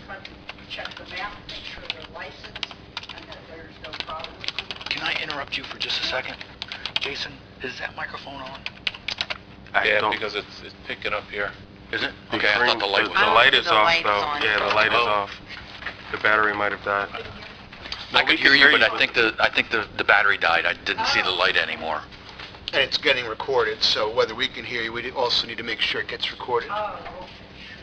enforcement to check them out, make sure they're licensed, and that there's no problem with them. Can I interrupt you for just a second? Jason, is that microphone on? Yeah, because it's picking up here. Is it? Okay, I thought the light was The on. light is off, though. Yeah, the light is off. The battery might have died. I could hear you, but I think the battery died. I didn't see the light anymore. And it's getting recorded, so whether we can hear you, we also need to make sure it gets recorded. Oh, okay, sure.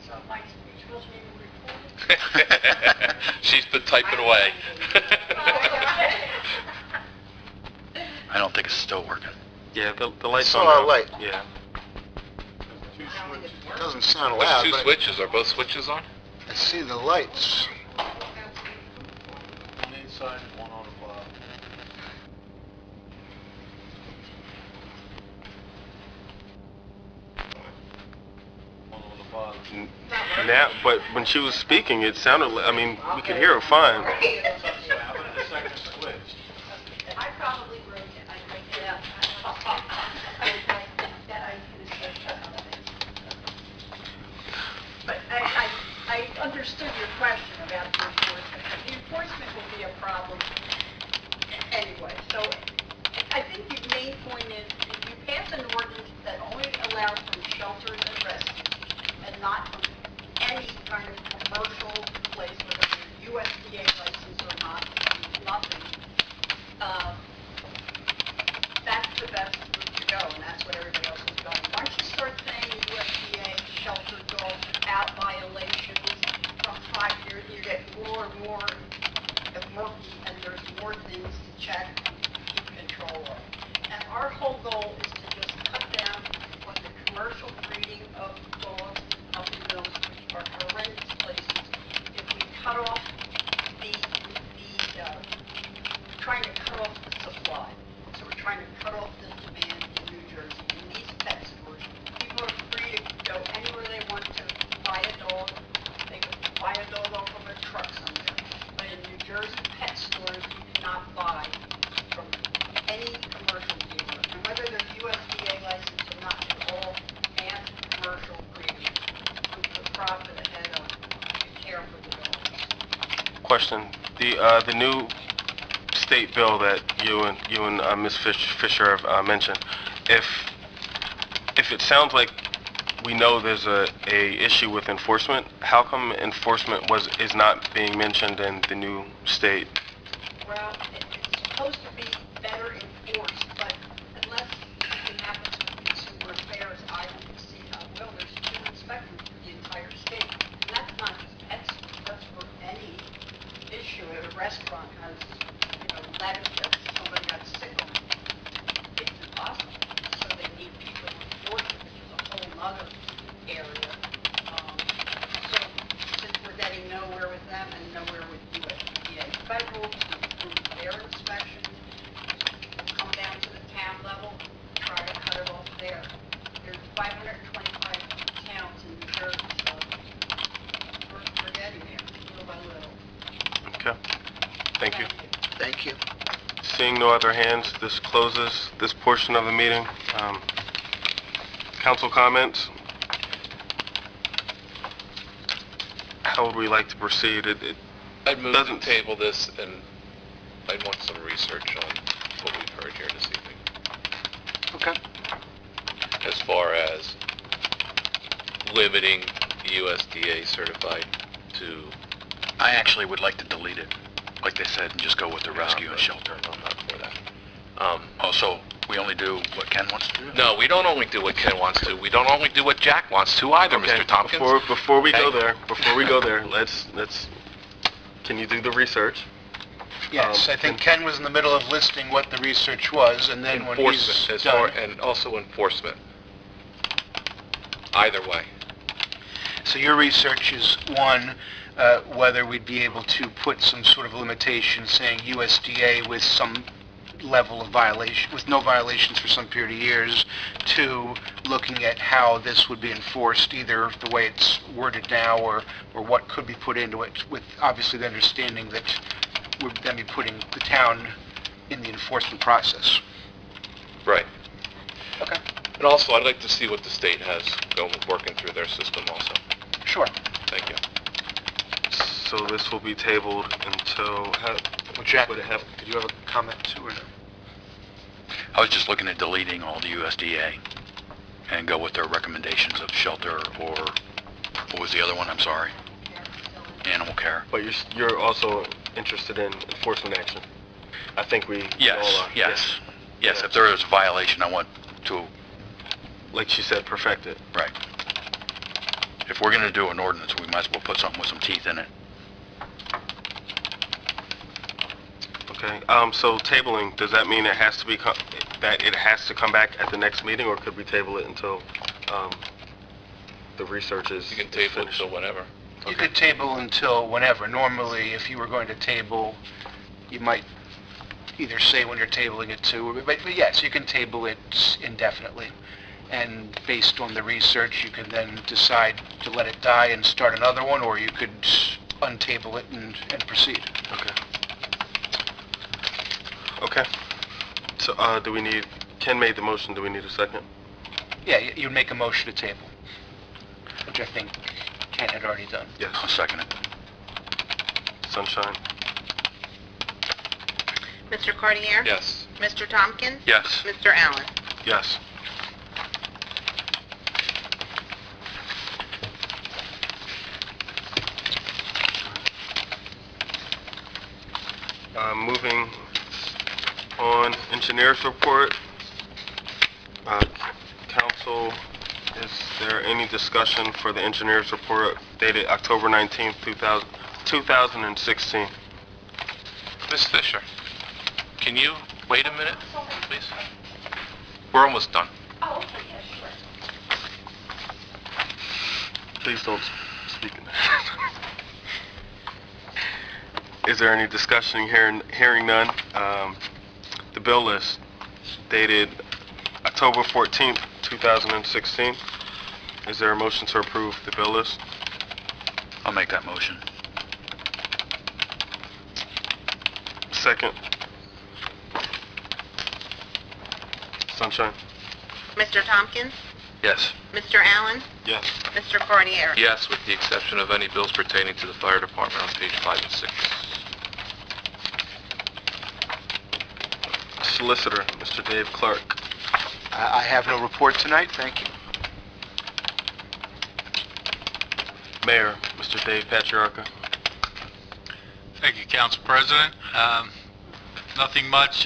So my speech wasn't even recorded? She's been typing away. I don't think it's still working. Yeah, the light's Saw on a now. light. Yeah. It doesn't sound There's loud, two but switches. Are both switches on? I see the lights. One inside and one on the bottom. One on the bottom. Now, but when she was speaking, it sounded like, I mean, we could hear her fine. I probably broke it. I broke it out. But I understood your question about the enforcement. The enforcement will be a problem anyway. So I think the main point is if you pass an ordinance that only allows from shelters and rescues and not from any kind of commercial place, whether it's USDA license or not, nothing, that's the best route to go, and that's what everybody else is going. Once you start saying USDA shelter dog out violations from 5 years, you get more and more murky, and there's more things to check and keep control of. And our whole goal is to just cut down on the commercial breeding of dogs up in mills, which are horrendous places. If we cut off trying to cut off the supply. So we're trying to cut off the demand in New Jersey. In these pet stores, people are free to go anywhere they want to buy a dog. They can buy a dog off of a truck somewhere. But in New Jersey pet stores, you cannot buy from any commercial dealer. And whether they're USDA licensed or not, they're all mass commercial breeding with the profit ahead of care for the dogs. Question: the new state bill that you and Ms. Fisher have mentioned, if it sounds like we know there's a issue with enforcement, how come enforcement is not being mentioned in the new state? Well, it's supposed to be better enforced, but unless something happens with consumer affairs, I don't see how well. There's 2 inspectors for the entire state. And that's not just pets, that's for any issue. If a restaurant has, lettuce that somebody got sick on, it's impossible. So they need people to enforce it, which is a whole other area. So since we're getting nowhere with them and nowhere with USDA federal to improve their inspections, come down to the town level, try to cut it off there. There's 525 towns in New Jersey, so we're getting there, little by little. Okay. Thank you. Thank you. Seeing no other hands, this closes this portion of the meeting. Council comments? How would we like to proceed? I'd move doesn't to table this, and I'd want some research on what we've heard here this evening. Okay. As far as limiting USDA certified to... I actually would like to delete it, like they said, and just go with the rescue and shelter. I'm not for that. Also, we only do what Ken wants to do? No, we don't only do what Ken wants to. We don't only do what Jack wants to either, Okay, Mr. Tompkins. Before we go there, let's can you do the research? Yes, I think Ken was in the middle of listing what the research was, and then when he's done... And also enforcement. Either way. So your research is, one, whether we'd be able to put some sort of limitation saying USDA with some level of violation, with no violations for some period of years. 2, looking at how this would be enforced, either the way it's worded now or what could be put into it, with obviously the understanding that we'd then be putting the town in the enforcement process. Right. Okay. And also, I'd like to see what the state has working through their system also. Sure. Thank you. So this will be tabled until, Well, Jack, would it have, did you have a comment too, or no? I was just looking at deleting all the USDA and go with their recommendations of shelter or, what was the other one, I'm sorry? Animal care. but you're also interested in enforcement action? I think we all Yes, are. yes. Yes, Yeah. if there is a violation, I want to, Like she said, perfect it. right. If we're gonna do an ordinance, we might as well put something with some teeth in it. Okay, so tabling, does that mean it has to be, that it has to come back at the next meeting, or could we table it until, the research is You can table it finished? until whenever. You could table until whenever. Normally, if you were going to table, you might either say when you're tabling it to, but yes, you can table it indefinitely. And based on the research, you can then decide to let it die and start another one, or you could untable it and proceed. Okay. Okay. So, do we need, Ken made the motion, do we need a second? Yeah, you'd make a motion to table, which I think Ken had already done. Yes. I'll second it. Sunshine? Mr. Cartier? Yes. Mr. Tompkins? Yes. Mr. Allen? Yes. Moving on, engineer's report. Council, is there any discussion for the engineer's report dated October 19th, 2016? Ms. Fisher, can you wait a minute, please? We're almost done. Oh, okay, yeah, sure. Please don't speak in that. Is there any discussion? Hearing none. The bill list dated October 14th, 2016. Is there a motion to approve the bill list? I'll make that motion. Second. Sunshine? Mr. Tompkins? Yes. Mr. Allen? Yes. Mr. Cartier? Yes, with the exception of any bills pertaining to the fire department on page 5 and 6. Solicitor, Mr. Dave Clark. I have no report tonight, thank you. Mayor, Mr. Dave Patriarca. Thank you, Council President. Nothing much,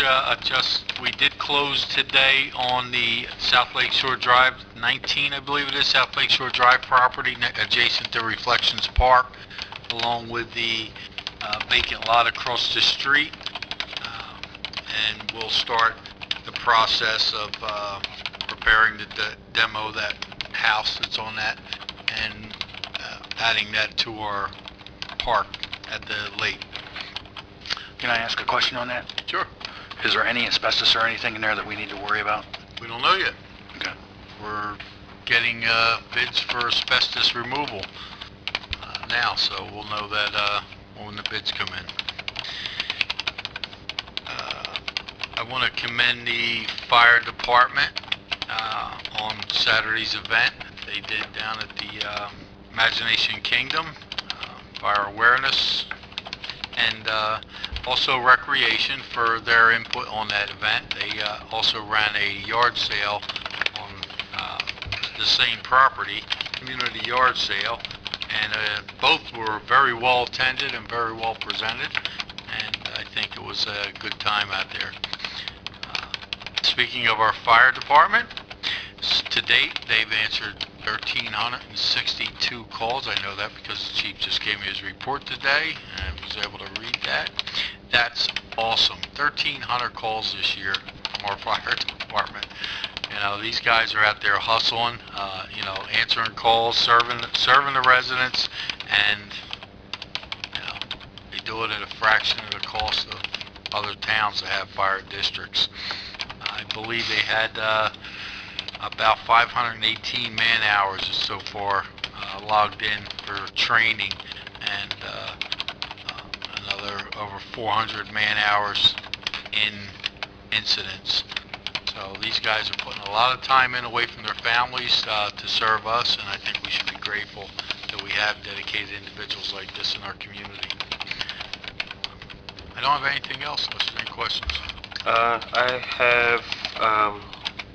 we did close today on the South Lake Shore Drive 19, I believe it is, South Lake Shore Drive property adjacent to Reflections Park, along with the vacant lot across the street. And we'll start the process of preparing to demo that house that's on that and adding that to our park at the lake. Can I ask a question on that? Sure. Is there any asbestos or anything in there that we need to worry about? We don't know yet. Okay. We're getting bids for asbestos removal now, so we'll know that when the bids come in. I want to commend the fire department on Saturday's event. They did down at the Imagination Kingdom, fire awareness, and also recreation for their input on that event. They also ran a yard sale on the same property, community yard sale, and both were very well attended and very well presented, and I think it was a good time out there. Speaking of our fire department, to date, they've answered 1,362 calls. I know that because the chief just gave me his report today, and I was able to read that. That's awesome. 1,300 calls this year from our fire department. You know, these guys are out there hustling, answering calls, serving the residents, and, they do it at a fraction of the cost of other towns that have fire districts. I believe they had about 518 man hours so far logged in for training, and another over 400 man hours in incidents. So So these guys are putting a lot of time in away from their families to serve us, and I think we should be grateful that we have dedicated individuals like this in our community. I don't have anything else unless there's any questions. I have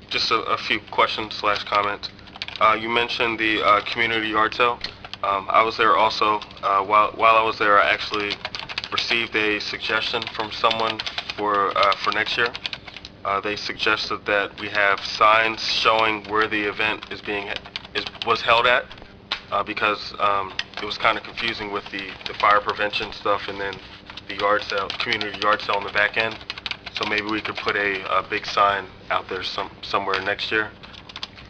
just a few questions / comments. You mentioned the community yard sale. I was there also. While I was there, I actually received a suggestion from someone for next year. They suggested that we have signs showing where the event was held at, because it was kind of confusing with the fire prevention stuff and then the yard sale, community yard sale on the back end. So maybe we could put a big sign out there somewhere next year.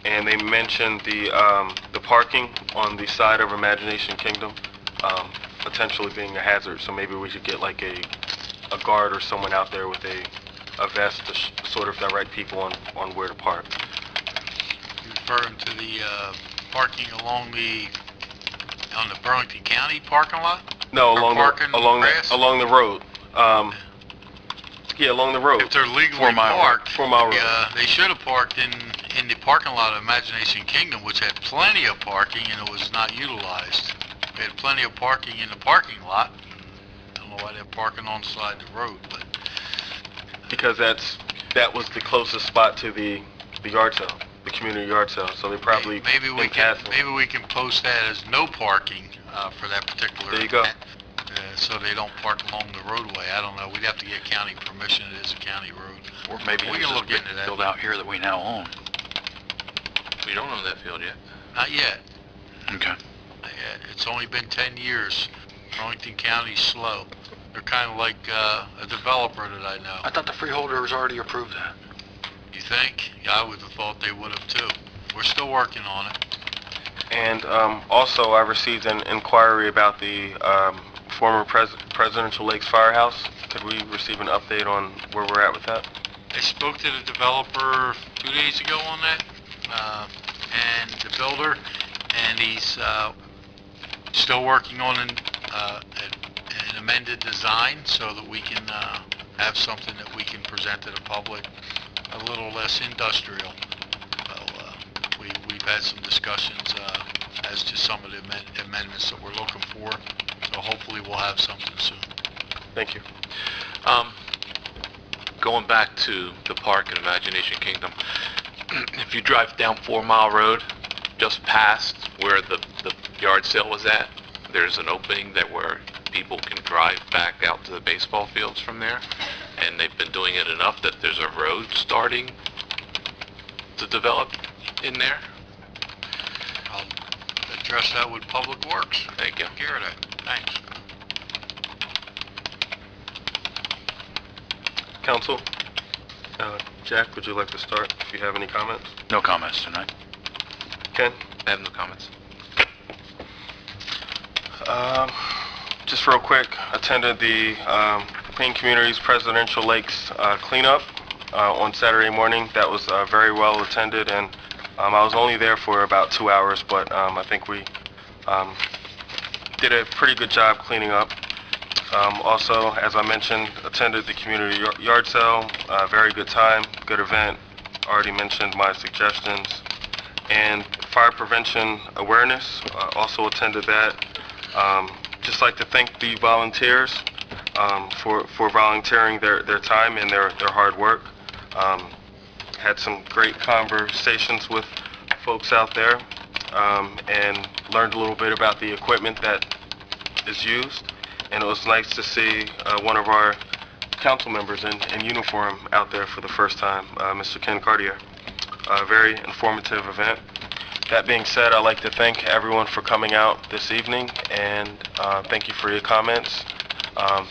And they mentioned the parking on the side of Imagination Kingdom potentially being a hazard. So maybe we should get like a guard or someone out there with a vest to sort of direct people on where to park. You referring to the parking on the Burlington County parking lot? No, Or along parking grass? along the road. Yeah, along the road. If they're legally 4 Mile Road. parked, 4 Mile Road. they should have parked in the parking lot of Imagination Kingdom, which had plenty of parking and it was not utilized. They had plenty of parking in the parking lot. I don't know why they're parking on the side of the road, but Because that was the closest spot to the yard sale, the community yard sale. So they probably maybe we can post that as no parking for that particular There you go. event, so they don't park along the roadway. I don't know. We'd have to get county permission. It is a county road. Or maybe We use can this look big into that. field out here that we now own. We don't own that field yet. Not yet. Okay. Not yet. It's only been 10 years. Burlington County's slow. They're kind of like a developer that I know. I thought the freeholder has already approved that. You think? Yeah, I would have thought they would have too. We're still working on it. And also, I received an inquiry about the former Presidential Lakes Firehouse. Could we receive an update on where we're at with that? I spoke to the developer 2 days ago on that, and the builder, and he's still working on an amended design so that we can have something that we can present to the public a little less industrial. So we've had some discussions as to some of the amendments that we're looking for, so hopefully we'll have something soon. Thank you. Going back to the park in Imagination Kingdom, if you drive down 4 Mile Road, just past where the yard sale was at, there's an opening where people can drive back out to the baseball fields from there, and they've been doing it enough that there's a road starting to develop in there. I'll address that with Public Works. Thank you. Take care of that. Thanks. Council, Jack, would you like to start if you have any comments? No comments tonight. Ken? I have no comments. Just real quick, attended the Clean Communities Presidential Lakes cleanup on Saturday morning. That was very well attended, and I was only there for about 2 hours, but I think we did a pretty good job cleaning up. Also, as I mentioned, attended the community yard sale. Very good time, good event. Already mentioned my suggestions. And fire prevention awareness, also attended that. Just like to thank the volunteers for volunteering their time and their hard work. Had some great conversations with folks out there, and learned a little bit about the equipment that is used. And it was nice to see one of our council members in uniform out there for the first time, Mr. Ken Cartier. A very informative event. That being said, I'd like to thank everyone for coming out this evening, and thank you for your comments.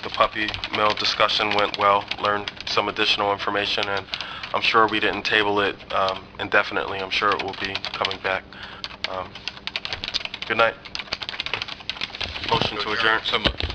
The puppy mill discussion went well, learned some additional information, and I'm sure we didn't table it indefinitely. I'm sure it will be coming back. Good night. Motion to adjourn. So moved.